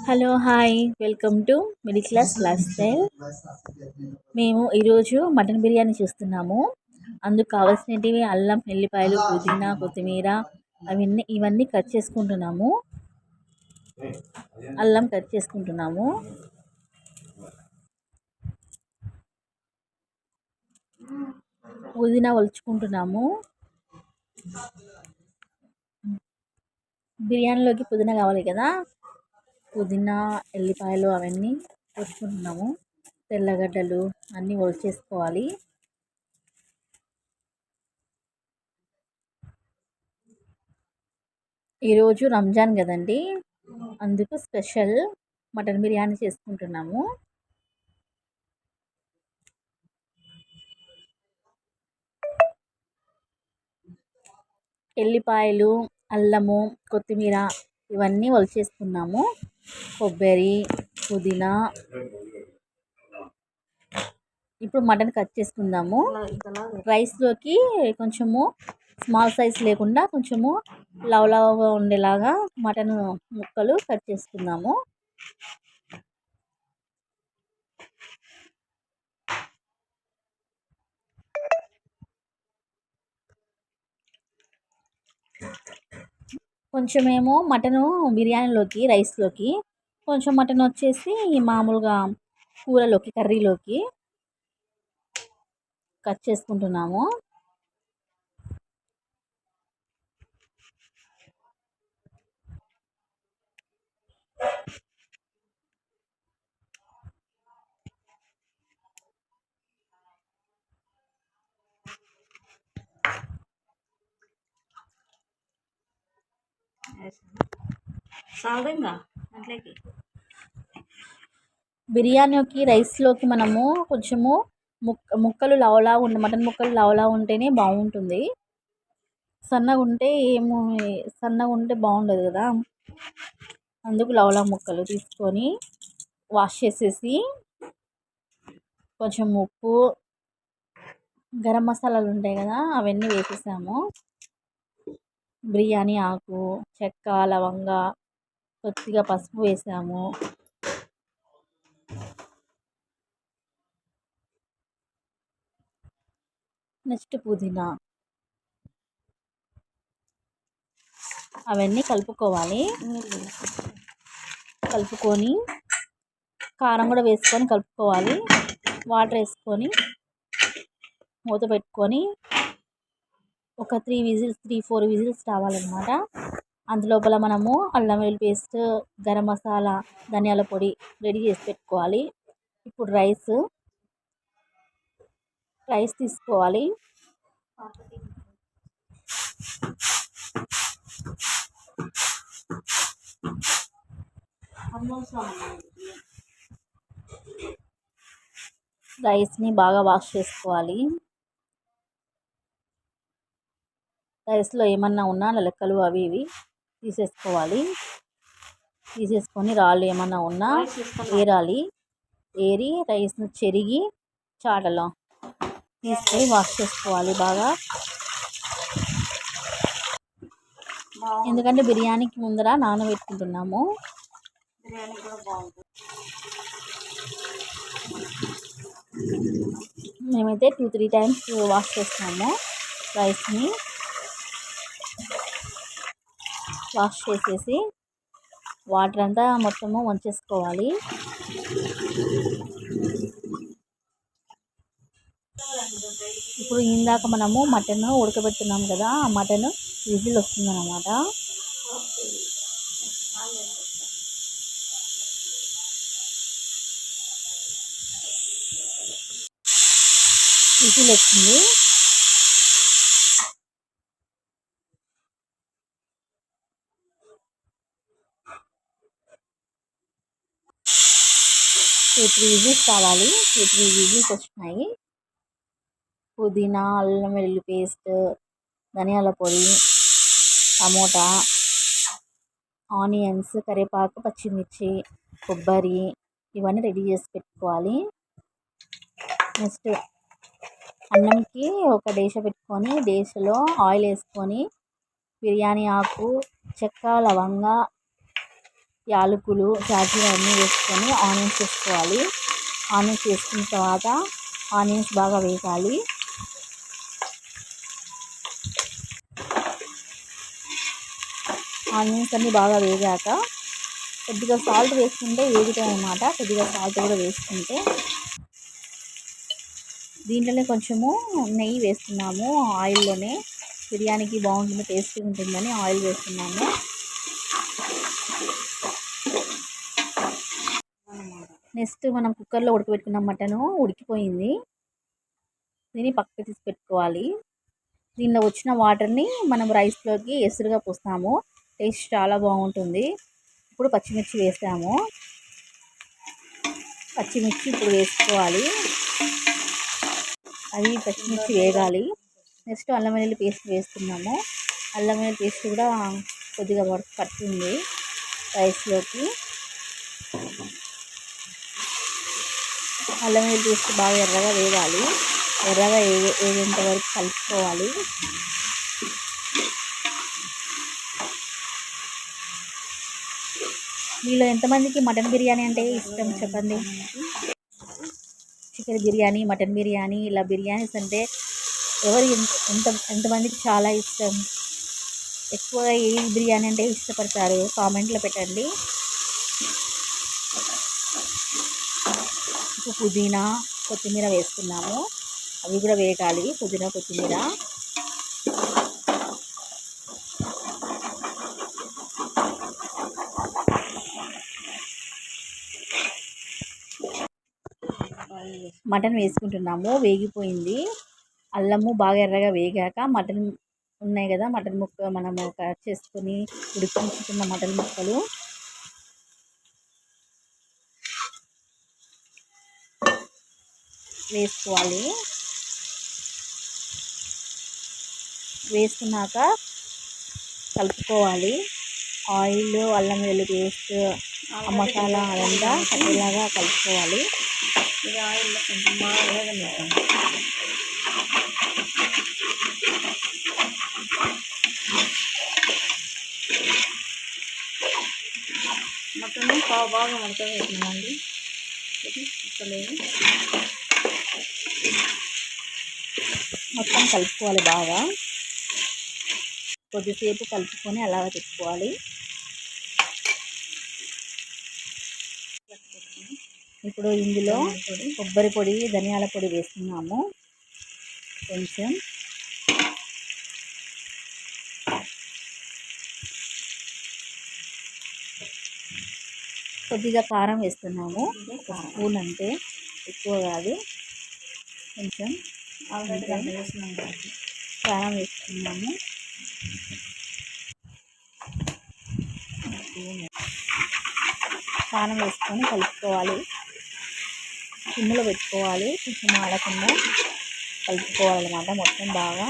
Hello hi welcome to middle class life style. మేము ఈరోజు mutton biryani చేస్తున్నాము. అందుకు కావాల్సినవి అల్లం, ఎల్లిపాయలు, పుదీనా, కొత్తిమీర ఇవన్నీ కట్ చేసుకుంటున్నాము. అల్లం కట్ చేసుకుంటున్నాము. పుదీనా ఒలుచుకుంటున్నాము. బిర్యానీలోకి పుదీనా కావాలి కదా, పుదీనా, ఎల్లిపాయలు అవన్నీ ఒలుచుకుంటున్నాము. తెల్లగడ్డలు అన్నీ ఒలిచేసుకోవాలి. ఈరోజు రంజాన్ కదండి, అందుకు స్పెషల్ మటన్ బిర్యానీ చేసుకుంటున్నాము. ఎల్లిపాయలు, అల్లము, కొత్తిమీర ఇవన్నీ ఒలిచేసుకున్నాము. కొబ్బరి, పుదీనా. ఇప్పుడు మటన్ కట్ చేసుకుందాము. రైస్లోకి కొంచెము స్మాల్ సైజ్ లేకుండా కొంచెము లవగా ఉండేలాగా మటన్ ముక్కలు కట్ చేసుకుందాము. కొంచెమేమో మటను బిర్యానీలోకి, రైస్లోకి, కొంచెం మటన్ వచ్చేసి మామూలుగా కూరలోకి, కర్రీలోకి కట్ చేసుకుంటున్నాము. బిర్యానీకి, రైస్లోకి మనము కొంచెము ముక్కలు లవలా ఉండే మటన్ ముక్కలు లవలా ఉంటేనే బాగుంటుంది. సన్నగా ఉంటే బాగుండదు కదా, అందుకు లవలా ముక్కలు తీసుకొని వాష్ చేసేసి కొంచెం ఉప్పు, గరం మసాలాలు ఉంటాయి కదా అవన్నీ వేసేసాము. బిర్యానీ ఆకు, చెక్క, లవంగా, కొద్దిగా పసుపు వేసాము. నెక్స్ట్ పుదీనా అవన్నీ కలుపుకోవాలి. కలుపుకొని కారం కూడా వేసుకొని కలుపుకోవాలి. వాటర్ వేసుకొని మూత పెట్టుకొని ఒక 3-4 విజిల్స్ రావాలన్నమాట. అందులోపల మనము అల్లం వెల్లుల్లి పేస్ట్, గరం మసాలా, ధనియాల పొడి రెడీ చేసి పెట్టుకోవాలి. ఇప్పుడు రైస్ తీసుకోవాలి. రైస్ని బాగా వాష్ చేసుకోవాలి. రైస్లో ఏమన్నా ఉన్నా లెక్కలు అవి ఇవి తీసేసుకోవాలి. తీసేసుకొని రాళ్ళు ఏమన్నా ఉన్నా ఏరి రైస్ను చెరిగి చాటలో తీసుకొని వాష్ చేసుకోవాలి బాగా. ఎందుకంటే బిర్యానీకి ముందర నానబెట్టుకుంటున్నాము. మేమైతే 2-3 టైమ్స్ వాష్ చేస్తాము. రైస్ని వాష్ చేసేసి వాటర్ అంతా మొత్తము వంచేసుకోవాలి. ఇప్పుడు ఇందాక మనము మటన్ ఉడకబెట్టున్నాం కదా, ఆ మటన్ విజిల్ వస్తుందన్నమాట. విజిల్ వచ్చింది. టూ 3 విజిల్స్ కావాలి. 2-3 విజిల్స్ వచ్చినాయి. పుదీనా, అల్లం వెల్లుల్లి పేస్ట్, ధనియాల పొడి, టమోటా, ఆనియన్స్, కరివేపాకు, పచ్చిమిర్చి, కొబ్బరి ఇవన్నీ రెడీ చేసి పెట్టుకోవాలి. నెక్స్ట్ అన్నంకి ఒక డేష పెట్టుకొని డేషలో ఆయిల్ వేసుకొని బిర్యానీ ఆకు, చెక్క, లవంగా, యాలకులు షాజీరా అన్నీ వేసుకొని ఆనియన్స్ వేసుకోవాలి. ఆనియన్స్ వేసుకున్న తర్వాత ఆనియన్స్ బాగా వేగాలి. ఆనియన్స్ అన్నీ బాగా వేగాక కొద్దిగా సాల్ట్ వేసుకుంటే వేగుతాయి అన్నమాట. కొద్దిగా సాల్ట్ కూడా వేసుకుంటే దీంట్లోనే కొంచెము నెయ్యి వేస్తున్నాము. ఆయిల్లోనే బిర్యానీకి బాగుంటుంది, టేస్టీ ఉంటుందని ఆయిల్ వేస్తున్నాము. నెక్స్ట్ మనం కుక్కర్లో ఉడకబెట్టుకున్న మటను ఉడికిపోయింది. దీన్ని పక్కకు తీసి పెట్టుకోవాలి. దీనిలో వచ్చిన వాటర్ని మనం రైస్లోకి ఎసురుగా పోస్తాము. టేస్ట్ చాలా బాగుంటుంది. ఇప్పుడు పచ్చిమిర్చి వేసాము. పచ్చిమిర్చి ఇప్పుడు వేసుకోవాలి. అవి పచ్చిమిర్చి వేగాలి. నెక్స్ట్ అల్లం వెల్లుల్లి పేస్ట్ వేస్తున్నాము. అల్లం వెల్లుల్లి పేస్ట్ కూడా కొద్దిగా వర్క్ పడుతుంది రైస్లోకి. అల్లం వెల్లుల్లి పేస్ట్ బాగా ఎర్రగా వేగాలి. ఎర్రగా వేగేంత వరకు కలుపుకోవాలి. మీలో ఎంతమందికి మటన్ బిర్యానీ అంటే ఇష్టం చెప్పండి. చికెన్ బిర్యానీ, మటన్ బిర్యానీ, ఇలా బిర్యానీస్ అంటే ఎంతమందికి చాలా ఇష్టం. ఎక్కువగా ఏ బిర్యానీ అంటే ఇష్టపడతారు కామెంట్లో పెట్టండి. ఇప్పుడు పుదీనా కొత్తిమీర వేస్తున్నాము. అవి కూడా వేగాలి. పుదీనా కొత్తిమీర మటన్ వేసుకుంటున్నాము. వేగిపోయింది. అల్లము బాగా ఎర్రగా వేగాక మటన్ ఉన్నాయి కదా, మటన్ ముక్క మనము కట్ చేసుకొని ఉడికించుకున్న మటన్ ముక్కలు వేసుకోవాలి. వేసుకున్నాక కలుపుకోవాలి. ఆయిల్, అల్లం వెల్లుల్లి పేస్ట్, మసాలా అదంతా ఇలాగా కలుపుకోవాలి. ఇది ఆయిల్లో కొంచెం బాగా వేగనిద్దాం. మటన్ బాగా ఉడకబెట్టినామండి. మొత్తం కలుపుకోవాలి. బాగా కొద్దిసేపు కలుపుకొని అలాగ పెట్టుకోవాలి. ఇప్పుడు ఇందులో కొబ్బరి పొడి, ధనియాల పొడి వేస్తున్నాము. కొంచెం కొద్దిగా కారం వేస్తున్నాము. ఒక స్పూన్ అంటే, ఎక్కువ కాదు. కొంచెం కారం వేస్తున్నాము. కారం వేసుకొని కలుపుకోవాలి. సిమ్లో పెట్టుకోవాలి. కొంచెం ఆడకుండా కలుపుకోవాలన్నమాట. మొత్తం బాగా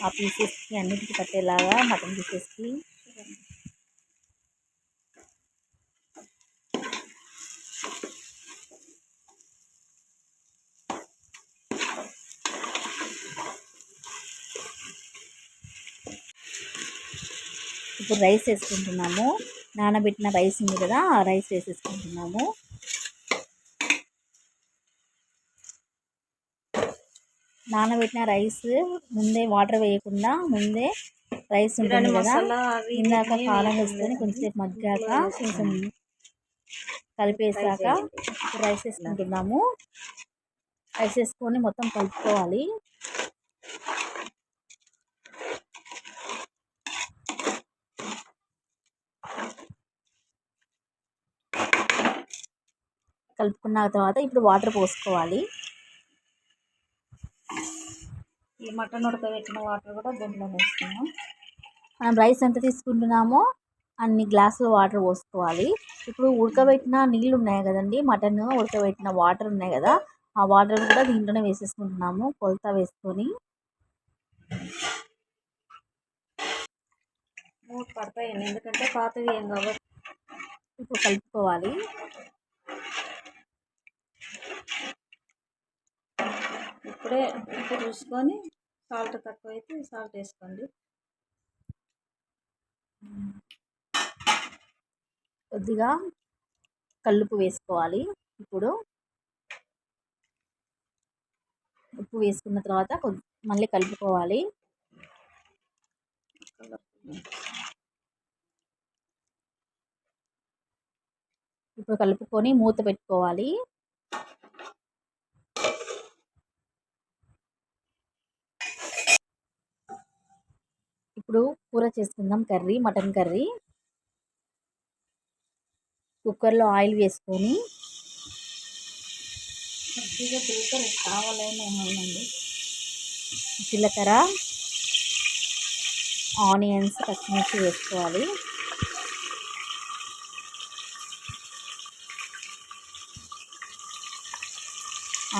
ఆ పీసెస్కి అన్నిటికీ పట్టేలాగా మటన్ పీసెస్కి ఇప్పుడు రైస్ వేసుకుంటున్నాము. నానబెట్టిన రైస్ ఉంది కదా, ఆ రైస్ వేసేసుకుంటున్నాము. నానబెట్టిన రైస్ ముందే వాటర్ వేయకుండా ముందే రైస్ ఉంటుంది కదా, ఇందాక కారం వేసుకొని కొంచెంసేపు మగ్గాక కొంచెం కలిపేసాక ఇప్పుడు రైస్ వేసుకుంటున్నాము. రైస్ వేసుకొని మొత్తం కలుపుకోవాలి. కలుపుకున్న తర్వాత ఇప్పుడు వాటర్ పోసుకోవాలి. ఈ మటన్ ఉడకబెట్టిన వాటర్ కూడా దీంట్లో వేసుకున్నాం. మనం రైస్ ఎంత తీసుకుంటున్నామో అన్ని గ్లాసులు వాటర్ పోసుకోవాలి. ఇప్పుడు ఉడకబెట్టిన నీళ్ళు ఉన్నాయి కదండి, మటన్ ఉడకబెట్టిన వాటర్ ఉన్నాయి కదా, ఆ వాటర్ కూడా దీంట్లోనే వేసేసుకుంటున్నాము కొలత వేసుకొని. మూడు పడతాయండి, ఎందుకంటే పాతవి ఏం కాబట్టి. ఇప్పుడు కలుపుకోవాలి. ఇప్పుడే ఉప్పు చూసుకొని సాల్ట్ తక్కువ అయితే సాల్ట్ వేసుకోండి. కొద్దిగా కల్లుప్పు వేసుకోవాలి. ఇప్పుడు ఉప్పు వేసుకున్న తర్వాత మళ్ళీ కలుపుకోవాలి. ఇప్పుడు కలుపుకొని మూత పెట్టుకోవాలి. ఇప్పుడు కూర చేసుకుందాం. Mutton curry. కుక్కర్లో ఆయిల్ వేసుకొని జీలకర్ర, ఆనియన్స్, పచ్చిమిర్చి వేసుకోవాలి.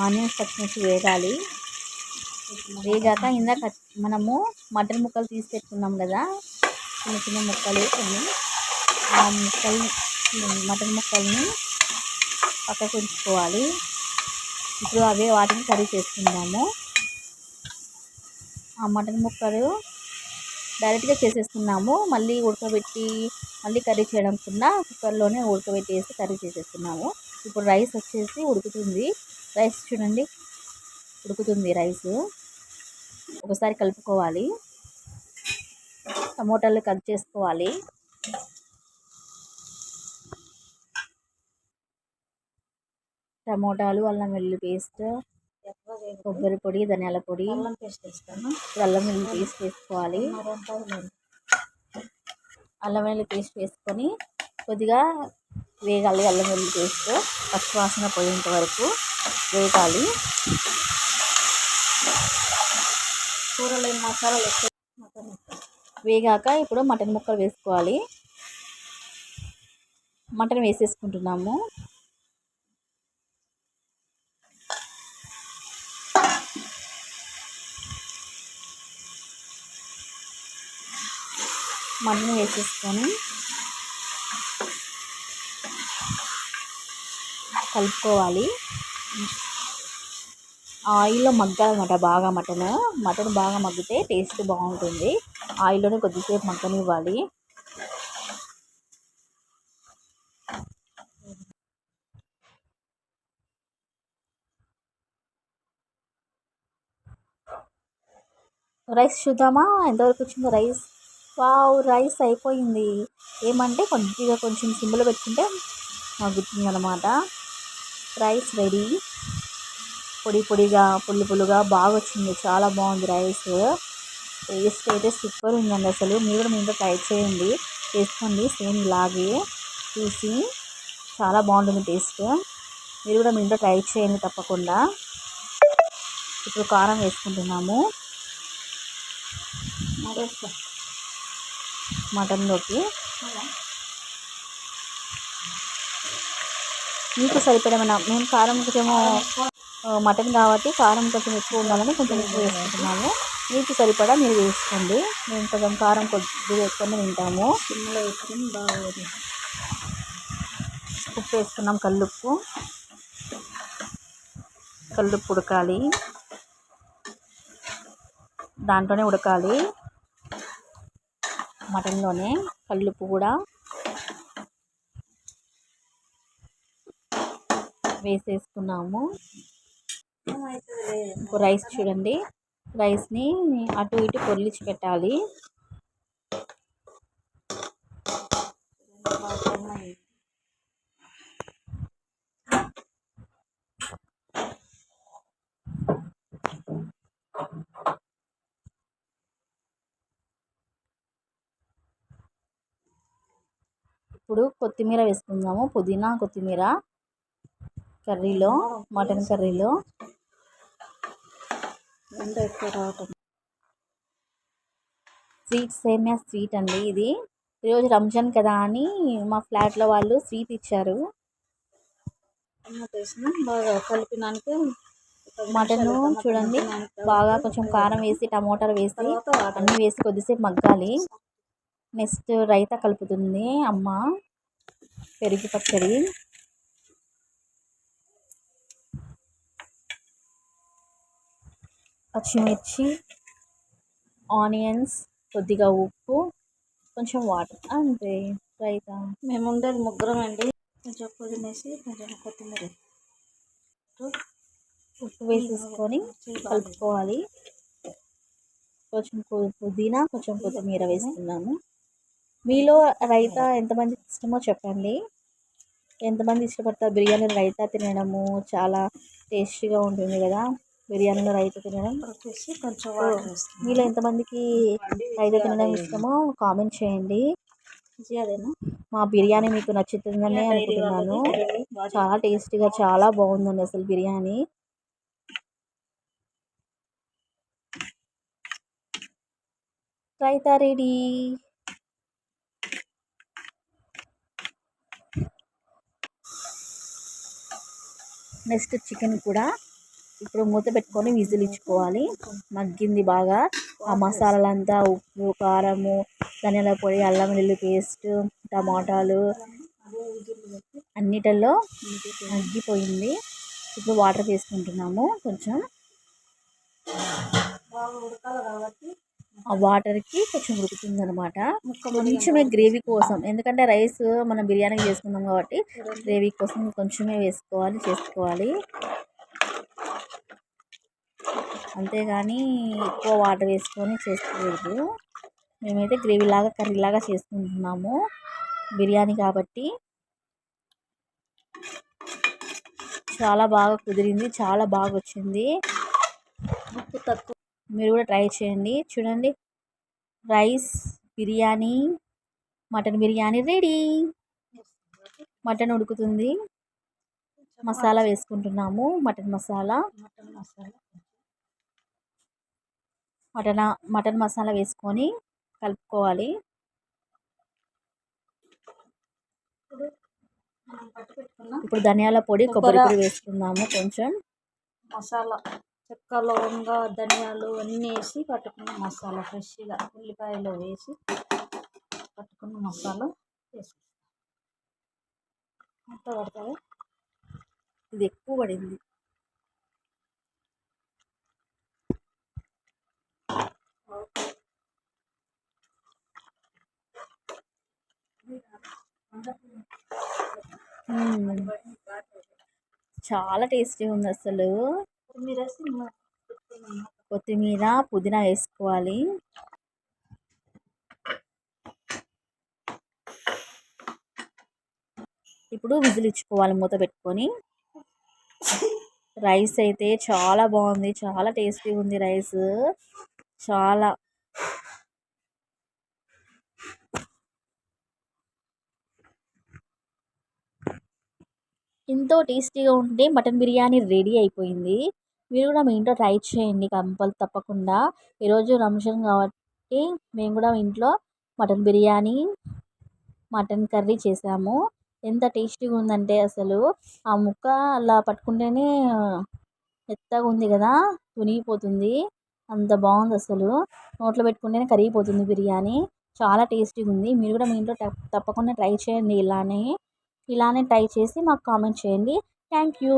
ఆనియన్స్, పచ్చిమిర్చి వేగాలి. వేగాక ఇందాక మనము మటన్ ముక్కలు తీసి పెట్టుకున్నాం కదా, చిన్న చిన్న ముక్కలు కొన్ని, ఆ మటన్ ముక్కల్ని పక్కకు ఉంచుకోవాలి. ఇప్పుడు వాటిని కర్రీ చేసుకుందాము. ఆ మటన్ ముక్కలు డైరెక్ట్గా చేసేస్తున్నాము. మళ్ళీ ఉడకబెట్టి మళ్ళీ కర్రీ చేయడం కన్నా కుక్కర్లోనే ఉడకబెట్టేసి కర్రీ చేసేస్తున్నాము. ఇప్పుడు రైస్ వచ్చేసి ఉడుకుతుంది. రైస్ చూడండి, ఉడుకుతుంది రైస్. ఒకసారి కలుపుకోవాలి. టమోటాలు కట్ చేసుకోవాలి. టమోటాలు, అల్లం వెల్లుల్లి పేస్ట్, కొబ్బరి పొడి, ధనియాల పొడి, అల్లం వెల్లుల్లి పేస్ట్ వేసుకోవాలి. అల్లం వెల్లుల్లి పేస్ట్ వేసుకొని కొద్దిగా వేగాలి. అల్లం వెల్లుల్లి పేస్ట్ పచ్చివాసన పోయేంత వరకు వేగాలి. కూరలో మసాలాలు వేగాక ఇప్పుడు మటన్ ముక్కలు వేసుకోవాలి. మటన్ వేసేసుకుంటున్నాము. మటన్ వేసేసుకొని కలుపుకోవాలి. ఆయిల్లో మగ్గాలన్నమాట బాగా. మటన్ బాగా మగ్గితే టేస్ట్ బాగుంటుంది. ఆయిల్లోనే కొద్దిసేపు మగ్గనివ్వాలి. రైస్ చూద్దామా ఎంతవరకు వచ్చిందో రైస్. వావ్, రైస్ అయిపోయింది. ఏమంటే కొంచెం సిమ్లో పెట్టుకుంటే మగ్గుతుంది అన్నమాట. Rice ready. పొడి పొడిగా, పులుగా బాగా వచ్చింది. చాలా బాగుంది రైస్. టేస్ట్ అయితే సూపర్ ఉందండి అసలు. మీరు కూడా మీ ఇంట్లో ట్రై చేయండి, చేసుకోండి సేమ్ ఇలాగే చూసి. చాలా బాగుంటుంది టేస్ట్. మీరు కూడా మీ ఇంట్లో ట్రై చేయండి తప్పకుండా. ఇప్పుడు కారం వేసుకుంటున్నాము మటన్లోకి. మీకు సరిపడమైన, మేము కారం కొంచెము మటన్ కాబట్టి కారం కొంచెం ఎక్కువ ఉండాలని కొంచెం ఎక్కువ వేసుకుంటున్నాము. మీకు సరిపడా మీరు వేసుకోండి. మేము కొంచెం కారం కొద్దిగా ఎక్కువనే తింటాము. ఉప్పు వేసుకున్నాం. కల్లుప్పు ఉడకాలి. దాంట్లోనే ఉడకాలి, మటన్లోనే. కల్లుప్పు కూడా వేసేసుకున్నాము. రైస్ చూడండి, రైస్ని అటు ఇటు పొర్లిచి పెట్టాలి. ఇప్పుడు కొత్తిమీర వేసుకుందాము. పుదీనా, కొత్తిమీర కర్రీలో, మటన్ కర్రీలో సేమియా స్వీట్ అండి ఇది. ఈరోజు రంజాన్ కదా అని మా ఫ్లాట్లో వాళ్ళు స్వీట్ ఇచ్చారు. బాగా కలిపినాక మటన్ చూడండి, బాగా కొంచెం కారం వేసి, టమోటాలు వేసి, అన్నీ వేసి కొద్దిసేపు మగ్గాలి. నెక్స్ట్ రైతా కలుపుతుంది అమ్మ. పెరుగు పచ్చడి, పచ్చిమిర్చి, ఆనియన్స్, కొద్దిగా ఉప్పు, కొంచెం వాటర్ అంతే. రైతా మేము ఉండేది ముగ్గురం అండి. కొంచెం పుదీనేసి కొంచెం కొత్తిమీర ఉప్పు వేసేసుకొని కలుపుకోవాలి. కొంచెం పుదీనా కొంచెం కొత్తిమీర వేసుకున్నాము. మీలో రైతా ఎంతమందికి ఇష్టమో చెప్పండి. ఎంతమంది ఇష్టపడతారు బిర్యానీలో రైతా తినడము? చాలా టేస్టీగా ఉంటుంది కదా బిర్యానీలో రైతా తినడం. కొంచెం మీలో ఎంతమందికి రైతా తినడం ఇష్టమో కామెంట్ చేయండి. అదేనా మా బిర్యానీ మీకు నచ్చుతుందని అనుకుంటున్నాను. చాలా టేస్టీగా చాలా బాగుందండి అసలు biryani. Raita ready. Next chicken కూడా ఇప్పుడు మూత పెట్టుకొని విజిల్ ఇచ్చుకోవాలి. మగ్గింది బాగా ఆ మసాలాలంతా, ఉప్పు కారము ధనియాల పొడి అల్లం వెల్లుల్లి పేస్ట్ టమాటాలు అన్నిటిలో మగ్గిపోయింది. ఇప్పుడు వాటర్ వేసుకుంటున్నాము. కొంచెం ఆ వాటర్కి కొంచెం ఉడుకుతుంది అనమాట. కొంచెమే గ్రేవీ కోసం, ఎందుకంటే రైస్ మనం బిర్యానీ చేసుకున్నాం కాబట్టి గ్రేవీ కోసం కొంచెమే చేసుకోవాలి. అంతేగాని ఎక్కువ వాటర్ వేసుకొని చేసుకోకూడదు. మేమైతే గ్రేవీలాగా కర్రీలాగా చేసుకుంటున్నాము బిర్యానీ కాబట్టి. చాలా బాగా కుదిరింది, చాలా బాగా వచ్చింది. ఉప్పు తక్కువ. మీరు కూడా ట్రై చేయండి. చూడండి, rice biryani mutton biryani ready. Mutton ఉడుకుతుంది. మసాలా వేసుకుంటున్నాము. మటన్ మసాలా వేసుకొని కలుపుకోవాలి. ఇప్పుడు ధనియాల పొడి కొబ్బరి పొడి వేసుకుందాము. కొంచెం మసాలా చెక్క లవంగ ధనియాలు అన్నీ వేసి పట్టుకున్న మసాలా ఫ్రెష్గా ఉల్లిపాయలు వేసి పట్టుకున్న మసాలా వేసి అంతా పడతాయి. ఇది ఎక్కువ పడింది. చాలా టేస్టీగా ఉంది అసలు. కొత్తిమీర పుదీనా వేసుకోవాలి. ఇప్పుడు విజిల్ ఇచ్చుకోవాలి మూత పెట్టుకొని. రైస్ అయితే చాలా బాగుంది, చాలా టేస్టీగా ఉంది రైస్. చాలా ఎంతో టేస్టీగా ఉంటే మటన్ బిర్యానీ రెడీ అయిపోయింది. మీరు కూడా మీ ఇంట్లో ట్రై చేయండి తప్పకుండా. ఈరోజు రంజాన్ కాబట్టి మేము కూడా ఇంట్లో మటన్ బిర్యానీ మటన్ కర్రీ చేసాము. ఎంత టేస్టీగా ఉందంటే అసలు ఆ ముక్క అలా పట్టుకుంటేనే మెత్తగా ఉంది కదా, తునిగిపోతుంది. అంత బాగుంది అసలు. నోట్లో పెట్టుకుంటేనే కరిగిపోతుంది బిర్యానీ. చాలా టేస్టీగా ఉంది. మీరు కూడా మీ ఇంట్లో తప్పకుండా ట్రై చేయండి. ఇలానే ట్రై చేసి మాకు కామెంట్ చేయండి. Thank you.